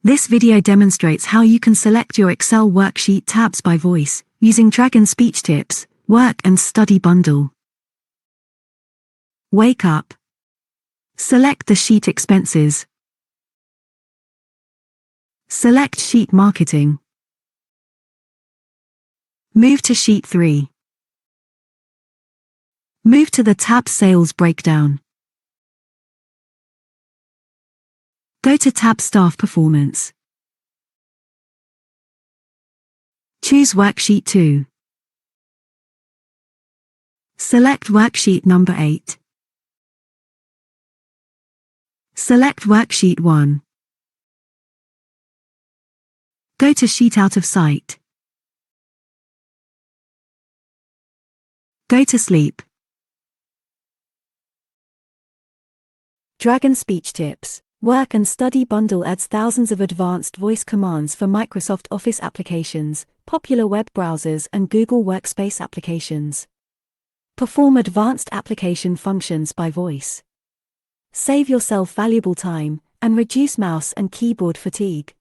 This video demonstrates how you can select your Excel Worksheet tabs by voice, using DragonSpeechTips Work and Study Bundle. Wake up. Select the sheet Expenses. Select Sheet Marketing. Move to Sheet 3. Move to the tab Sales Breakdown. Go to tab Staff Performance. Choose Worksheet 2. Select Worksheet number 8. Select Worksheet 1. Go to Sheet Out of Sight. Go to Sleep. DragonSpeechTips Work and Study Bundle adds thousands of advanced voice commands for Microsoft Office applications, popular web browsers and Google Workspace applications. Perform advanced application functions by voice. Save yourself valuable time and reduce mouse and keyboard fatigue.